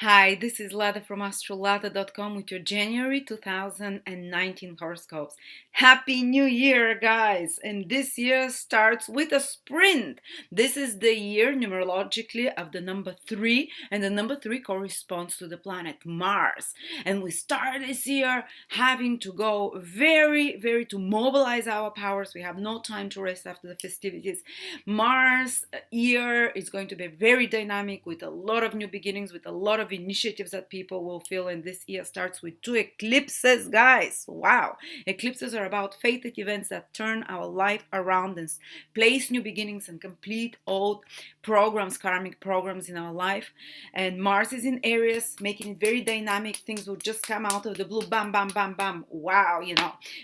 Hi, this is Lada from astrolada.com with your January 2019 horoscopes. Happy New Year, guys! And this year starts with a sprint. This is the year numerologically of the number 3, and the number 3 corresponds to the planet Mars. And we start this year having to go very to mobilize our powers. We have no time to rest after the festivities. Mars year is going to be very dynamic with a lot of new beginnings, with a lot of initiatives that people will feel. And this year starts with 2 eclipses, guys. Wow. Eclipses are about fated events that turn our life around and place new beginnings and complete old programs, karmic programs in our life. And Mars is in Aries, making it very dynamic. Things will just come out of the blue, bam, bam, bam, bam. Wow,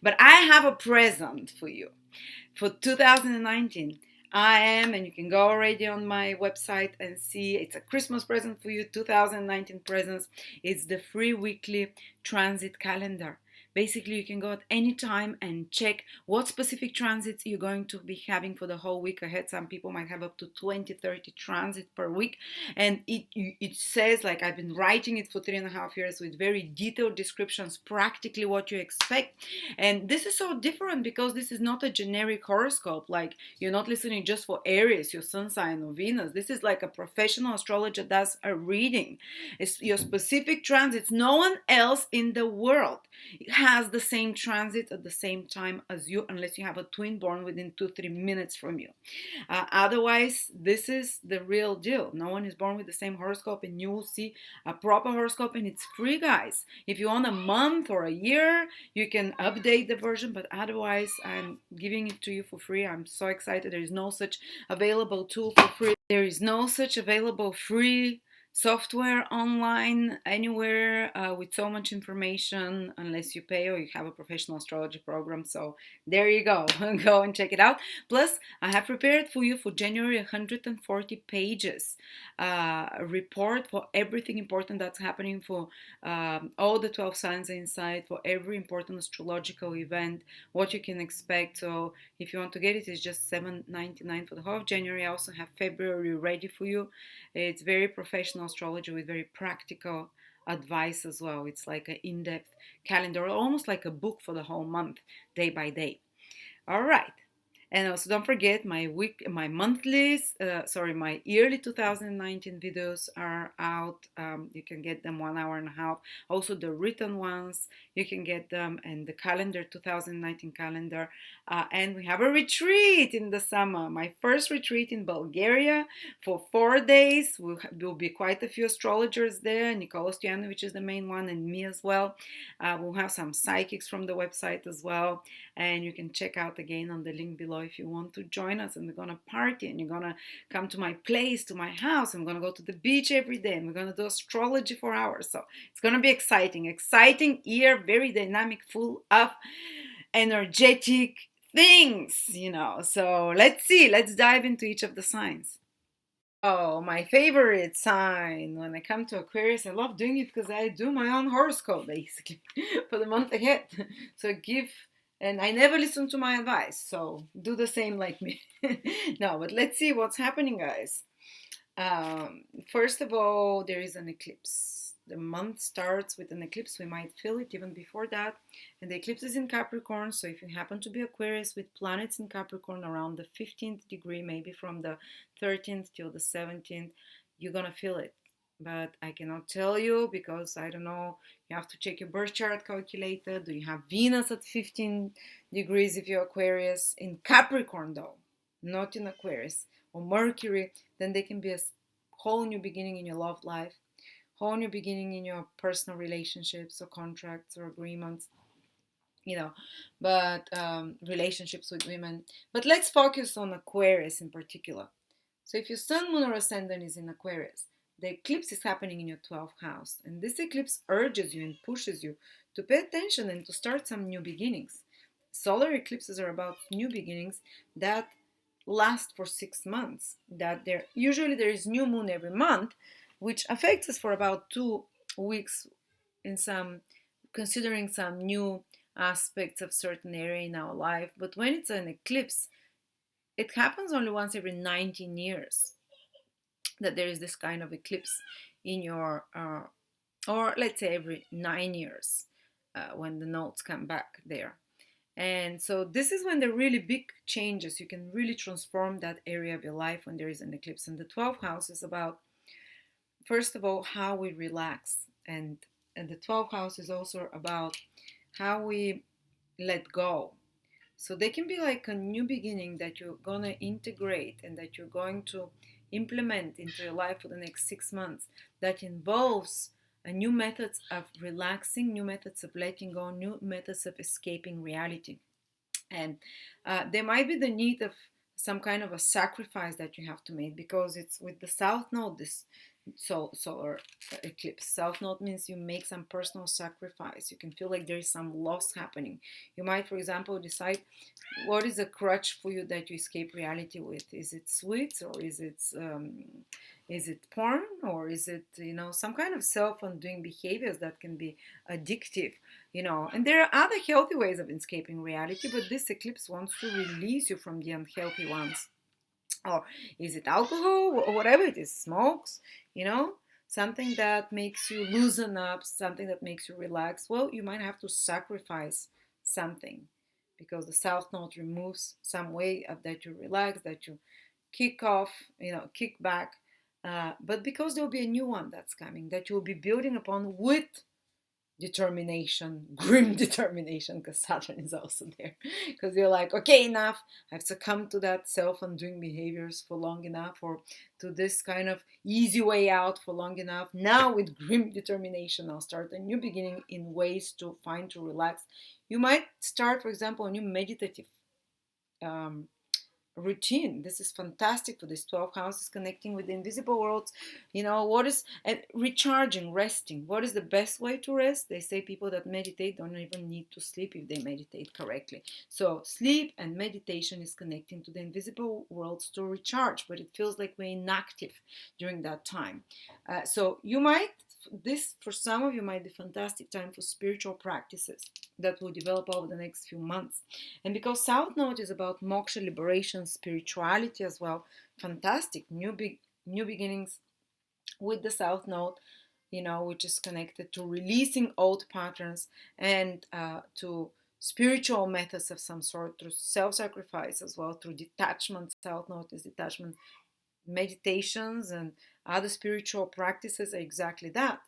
But I have a present for you for 2019. and you can go already on my website and see it's a Christmas present for you, 2019 presents. It's the free weekly transit calendar. Basically, you can go at any time and check what specific transits you're going to be having for the whole week ahead. Some people might have up to 20, 30 transits per week. And it says, like I've been writing it for 3.5 years with very detailed descriptions, practically what you expect. And this is so different because this is not a generic horoscope. Like you're not listening just for Aries, your sun sign, or Venus. This is like a professional astrologer does a reading. It's your specific transits. No one else in the world has the same transit at the same time as you, unless you have a twin born within 2-3 minutes from you. Otherwise, this is the real deal. No one is born with the same horoscope, and you will see a proper horoscope, and it's free, guys. If you want a month or a year, you can update the version, but otherwise, I'm giving it to you for free. I'm so excited. There is no such available tool for free. There is no such available free software online anywhere with so much information unless you pay or you have a professional astrology program. So there you go. Go and check it out. Plus, I have prepared for you for January 140 pages report for everything important that's happening for all the 12 signs inside, for every important astrological event, what you can expect. So if you want to get it, it's just $7.99 for the whole of January. I also have February ready for you. It's very professional astrology with very practical advice as well. It's like an in-depth calendar, almost like a book for the whole month, day by day. All right. And also don't forget my my yearly 2019 videos are out. You can get them 1.5 hours. Also the written ones, you can get them, and the calendar, 2019 calendar. And we have a retreat in the summer. My first retreat in Bulgaria for 4 days. Will be quite a few astrologers there. Nicola Stojanovic is the main one, and me as well. We'll have some psychics from the website as well. And you can check out again on the link below if you want to join us. And we're gonna party, and you're gonna come to my place, to my house, and we're gonna go to the beach every day, and we're gonna do astrology for hours. So it's gonna be exciting year, very dynamic, full of energetic things. So let's dive into each of the signs. Oh, my favorite sign. When I come to Aquarius, I love doing it because I do my own horoscope basically for the month ahead. So and I never listen to my advice. So do the same like me. No, but let's see what's happening, guys. First of all, there is an eclipse. The month starts with an eclipse. We might feel it even before that. And the eclipse is in Capricorn. So if you happen to be Aquarius with planets in Capricorn around the 15th degree, maybe from the 13th till the 17th, you're going to feel it. But I cannot tell you because I don't know. You have to check your birth chart calculator. Do you have Venus at 15 degrees if you're Aquarius? In Capricorn, though, not in Aquarius, or Mercury, then there can be a whole new beginning in your love life, whole new beginning in your personal relationships or contracts or agreements, but relationships with women. But let's focus on Aquarius in particular. So if your sun, moon, or ascendant is in Aquarius, the eclipse is happening in your 12th house. And this eclipse urges you and pushes you to pay attention and to start some new beginnings. Solar eclipses are about new beginnings that last for 6 months. Usually there is new moon every month, which affects us for about 2 weeks considering some new aspects of certain area in our life. But when it's an eclipse, it happens only once every 19 years that there is this kind of eclipse. in your, or let's say every 9 years, when the nodes come back there. And so this is when the really big changes, you can really transform that area of your life when there is an eclipse. And the 12th house is about, first of all, how we relax. And the 12th house is also about how we let go. So they can be like a new beginning that you're going to integrate and that you're going to implement into your life for the next 6 months, that involves new methods of relaxing, new methods of letting go, new methods of escaping reality. And there might be the need of some kind of a sacrifice that you have to make, because it's with the south node, this solar eclipse. South node means you make some personal sacrifice. You can feel like there is some loss happening. You might, for example, decide what is a crutch for you that you escape reality with. Is it sweets, or is it porn, or is it, some kind of self-undoing behaviors that can be addictive, and there are other healthy ways of escaping reality, but this eclipse wants to release you from the unhealthy ones. Or is it alcohol, or whatever it is, smokes, you know something that makes you loosen up, something that makes you relax. Well, you might have to sacrifice something, because the south node removes some way of that you relax, that you kick off, kick back, but because there will be a new one that's coming, that you will be building upon with determination, grim determination, because Saturn is also there. Because you're like, okay, enough. I've succumbed to that self-undoing behaviors for long enough, or to this kind of easy way out for long enough. Now, with grim determination, I'll start a new beginning in ways to find to relax. You might start, for example, a new meditative um, routine. This is fantastic for this 12 houses, connecting with the invisible worlds. What is, and recharging, resting. What is the best way to rest? They say people that meditate don't even need to sleep if they meditate correctly. So sleep and meditation is connecting to the invisible worlds to recharge, but it feels like we're inactive during that time. So you might, this for some of you might be a fantastic time for spiritual practices that will develop over the next few months. And because South Node is about moksha, liberation, spirituality as well, fantastic new beginnings with the South Node, which is connected to releasing old patterns, and to spiritual methods of some sort, through self-sacrifice as well, through detachment. South Node is detachment. Meditations and other spiritual practices are exactly that.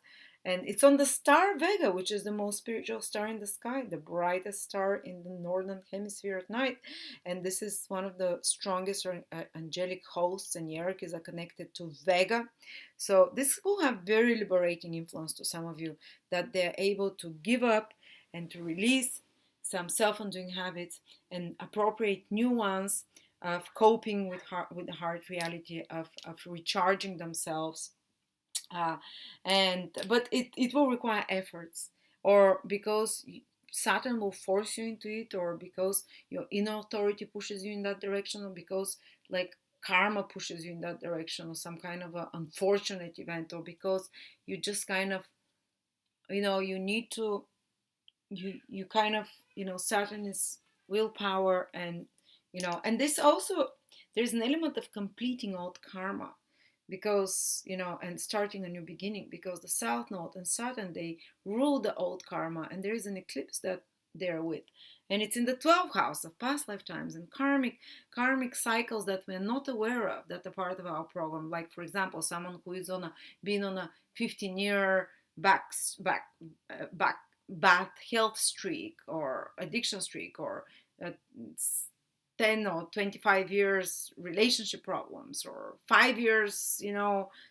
And it's on the star Vega, which is the most spiritual star in the sky, the brightest star in the northern hemisphere at night. And this is one of the strongest angelic hosts and hierarchies are connected to Vega. So this will have very liberating influence to some of you, that they're able to give up and to release some self-undoing habits and appropriate new ones, of coping with the hard reality of recharging themselves, uh, but it will require efforts, or because Saturn will force you into it, or because your inner authority pushes you in that direction, or because like karma pushes you in that direction, or some kind of a unfortunate event, or because you just kind of, you need to, you kind of, Saturn is willpower, and this also, there's an element of completing old karma, because, and starting a new beginning, because the South Node and Saturn, they rule the old karma, and there is an eclipse that they're with, and it's in the 12th house of past lifetimes and karmic cycles that we're not aware of, that are part of our program. Like, for example, someone who is been on a 15-year back bad health streak, or addiction streak, or uh, 10 or 25 years relationship problems, or 5 years,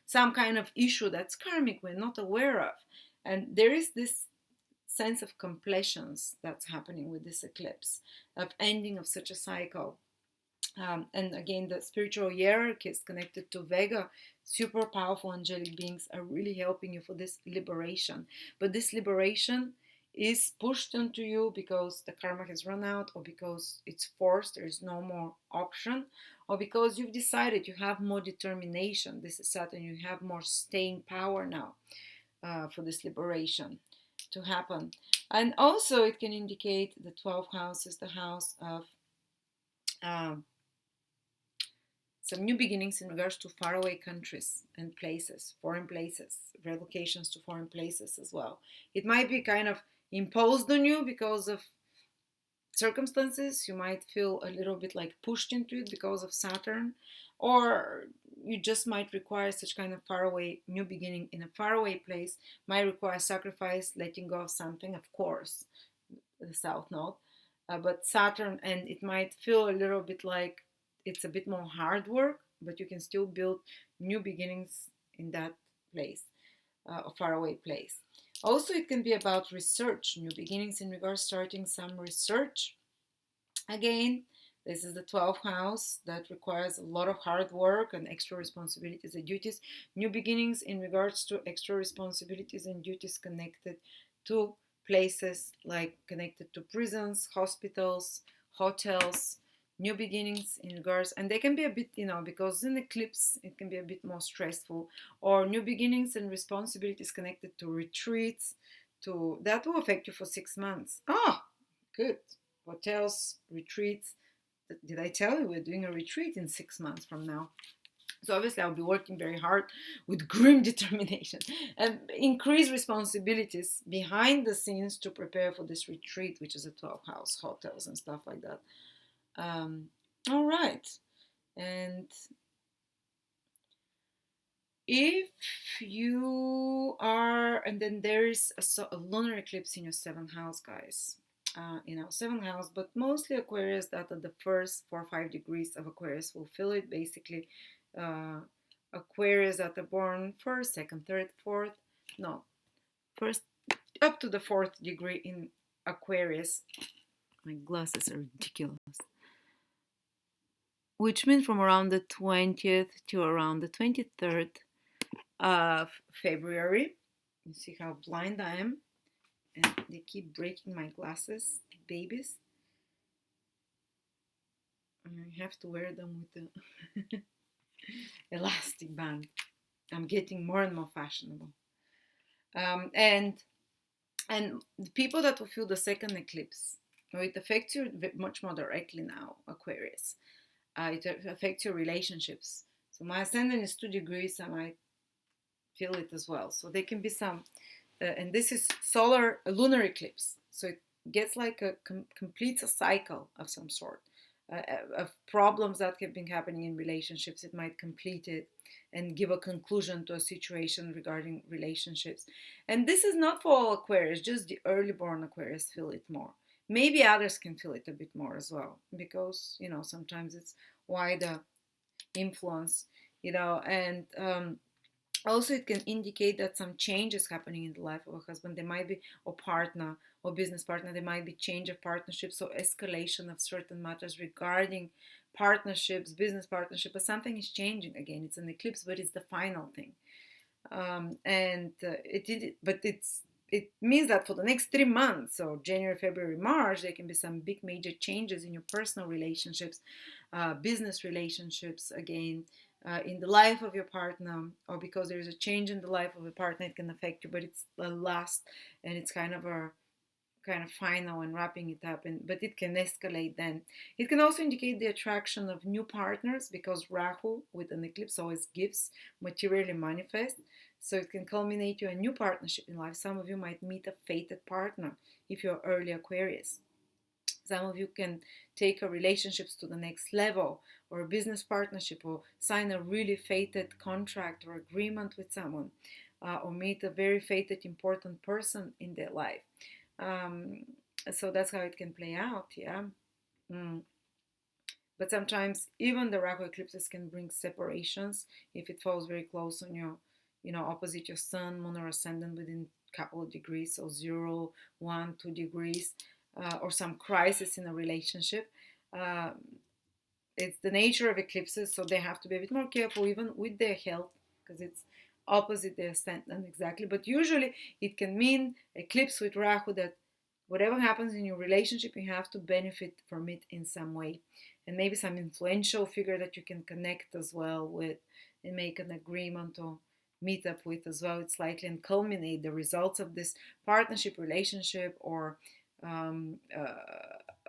some kind of issue that's karmic we're not aware of. And there is this sense of completions that's happening with this eclipse, of ending of such a cycle. And again, the spiritual hierarchy is connected to Vega. Super powerful angelic beings are really helping you for this liberation. But this liberation is pushed onto you because the karma has run out, or because it's forced, there is no more option, or because you've decided you have more determination. This is Saturn, you have more staying power now, for this liberation to happen. And also, it can indicate the 12th house is the house of. some new beginnings in regards to faraway countries and places, foreign places, relocations to foreign places as well. It might be kind of imposed on you because of circumstances. You might feel a little bit like pushed into it because of Saturn, or you just might require such kind of faraway new beginning in a faraway place, might require sacrifice, letting go of something, of course, the South Node. But Saturn, and it might feel a little bit like it's a bit more hard work, but you can still build new beginnings in that place, a faraway place. Also, it can be about research, new beginnings in regards starting some research. Again, this is the 12th house that requires a lot of hard work and extra responsibilities and duties. New beginnings in regards to extra responsibilities and duties connected to places like connected to prisons, hospitals, hotels. New beginnings in regards, and they can be a bit, because in eclipse it can be a bit more stressful, or new beginnings and responsibilities connected to retreats, to that will affect you for 6 months. Ah, good. Hotels, retreats. Did I tell you we're doing a retreat in 6 months from now? So obviously I'll be working very hard with grim determination and increase responsibilities behind the scenes to prepare for this retreat, which is a 12th house, hotels and stuff like that. All right. And if you are, and then there is a lunar eclipse in your 7th house, guys. 7th house, but mostly Aquarius that at the first 4 or 5 degrees of Aquarius will feel it. Basically, Aquarius that are born first, second, third, fourth, no, first up to the 4th degree in Aquarius. My glasses are ridiculous. Which means from around the 20th to around the 23rd of February. You see how blind I am? And they keep breaking my glasses, babies. I have to wear them with the elastic band. I'm getting more and more fashionable. And the people that will feel the second eclipse, it affects you much more directly now, Aquarius. It affects your relationships. So my ascendant is 2 degrees, I might feel it as well. So there can be some, and this is lunar eclipse. So it gets like completes a cycle of some sort. Of problems that have been happening in relationships, it might complete it and give a conclusion to a situation regarding relationships. And this is not for all Aquarius, just the early born Aquarius feel it more. Maybe others can feel it a bit more as well, because sometimes it's wider influence, and also it can indicate that some change is happening in the life of a husband. There might be, or partner, or business partner, there might be change of partnerships, so escalation of certain matters regarding partnerships, business partnership, but something is changing. Again, it's an eclipse, but it's the final thing. It means that for the next 3 months, so January, February, March, there can be some big major changes in your personal relationships, business relationships, again, in the life of your partner, or because there is a change in the life of a partner, it can affect you, but it's the last, and it's kind of final and wrapping it up, but it can escalate then. It can also indicate the attraction of new partners, because Rahu with an eclipse always gives, materially manifest. So it can culminate to a new partnership in life. Some of you might meet a fated partner if you're early Aquarius. Some of you can take a relationships to the next level, or a business partnership, or sign a really fated contract or agreement with someone, or meet a very fated important person in their life. So that's how it can play out, yeah. But sometimes even the Rahu eclipses can bring separations if it falls very close on your, opposite your sun, moon, or ascendant within a couple of degrees, so 0, 1, 2 degrees, or some crisis in a relationship. It's the nature of eclipses, so they have to be a bit more careful even with their health, because it's opposite their ascendant exactly. But usually it can mean eclipse with Rahu that whatever happens in your relationship, you have to benefit from it in some way. And maybe some influential figure that you can connect as well with and make an agreement or meet up with as well. It's likely and culminate the results of this partnership, relationship, or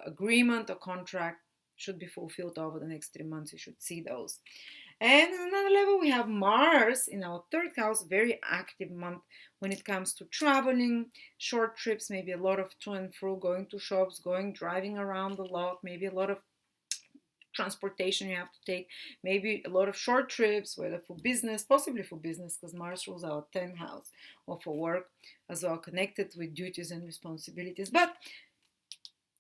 agreement or contract should be fulfilled over the next 3 months. You should see those. And on another level, we have Mars in our third house, very active month when it comes to traveling, short trips, maybe a lot of to and fro, going to shops, driving around a lot, maybe a lot of transportation you have to take, maybe a lot of short trips, whether for business, possibly for business, because Mars rules our 10th house, or for work as well, connected with duties and responsibilities. But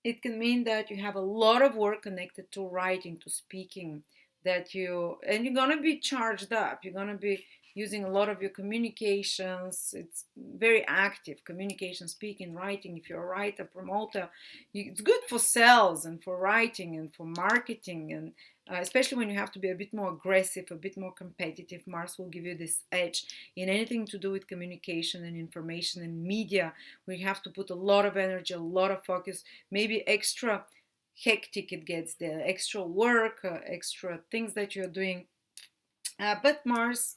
it can mean that you have a lot of work connected to writing, to speaking, and you're going to be charged up. You're going to be using a lot of your communications. It's very active communication, speaking, writing. If you're a writer, promoter, it's good for sales and for writing and for marketing, and especially when you have to be a bit more aggressive, a bit more competitive. Mars will give you this edge in anything to do with communication and information and media, where you have to put a lot of energy, a lot of focus, maybe extra hectic it gets there, extra work, extra things that you're doing. But Mars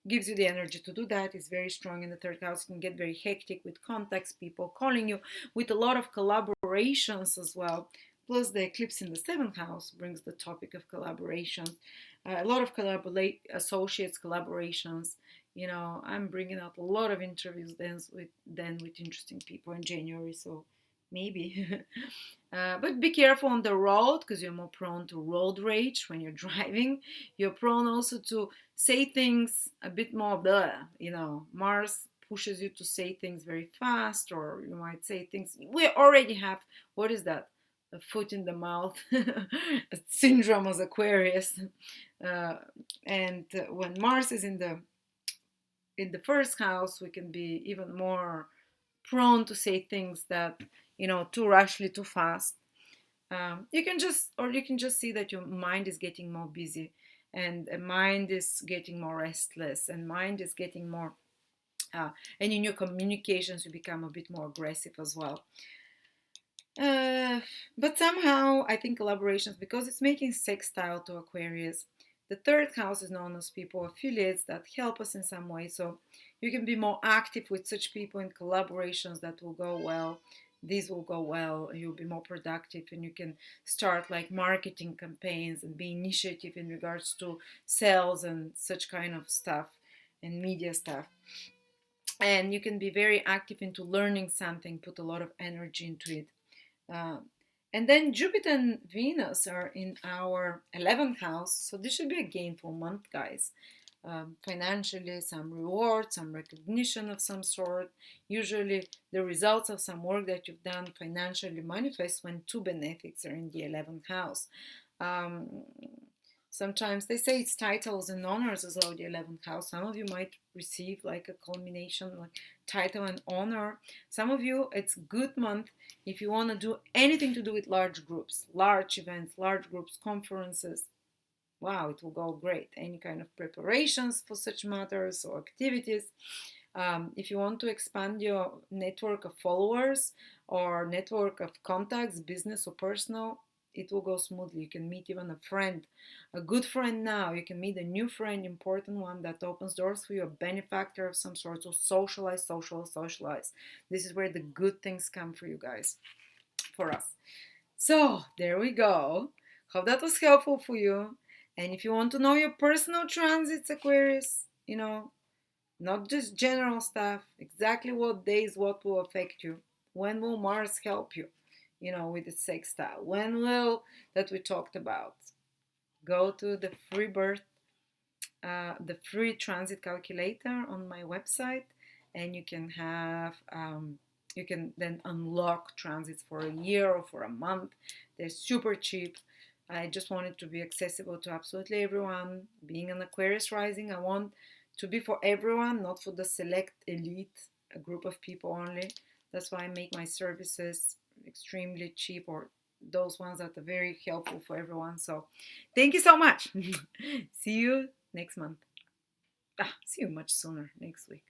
gives you the energy to do that. It's very strong in the third house. You can get very hectic with contacts, people calling you, with a lot of collaborations as well. Plus, the eclipse in the seventh house brings the topic of collaboration. A lot of associates, collaborations. I'm bringing out a lot of interviews then with interesting people in January. So maybe. But be careful on the road, because you're more prone to road rage when you're driving. You're prone also to say things a bit more blah. Mars pushes you to say things very fast, or you might say things. We already have, what is that? A foot in the mouth a syndrome as Aquarius. And when Mars is in the first house, we can be even more prone to say things that, too rashly, too fast. You can just see that your mind is getting more busy, and mind is getting more restless, and mind is getting more, and in your communications you become a bit more aggressive as well. But somehow I think collaborations, because it's making sextile to Aquarius, the third house is known as people affiliates that help us in some way. So you can be more active with such people in collaborations that will go well. These will go well, you'll be more productive, and you can start like marketing campaigns and be initiative in regards to sales and such kind of stuff, and media stuff. And you can be very active into learning something, put a lot of energy into it. Uh, and then Jupiter and Venus are in our 11th house, so this should be a gainful month, guys. Financially, some reward, some recognition of some sort. Usually, the results of some work that you've done financially manifest when two benefics are in the 11th house. Um, Sometimes they say it's titles and honors as well, the 11th house. Some of you might receive like a culmination, like title and honor. Some of you, it's good month if you want to do anything to do with large groups, large events, large groups, conferences. Wow, it will go great. Any kind of preparations for such matters or activities. If you want to expand your network of followers or network of contacts, business or personal, it will go smoothly. You can meet even a friend, a good friend now. You can meet a new friend, important one that opens doors for you, a benefactor of some sort. So socialize. This is where the good things come for you guys, for us. So there we go. Hope that was helpful for you. And if you want to know your personal transits, Aquarius, not just general stuff, exactly what days what will affect you. When will Mars help you? With the sextile. When will, that we talked about. Go to the free birth, the free transit calculator on my website, and you can you can then unlock transits for a year or for a month. They're super cheap. I just want it to be accessible to absolutely everyone. Being an Aquarius rising, I want to be for everyone, not for the select elite, a group of people only. That's why I make my services extremely cheap, or those ones that are very helpful for everyone. So thank you so much. See you next month. See you much sooner, next week.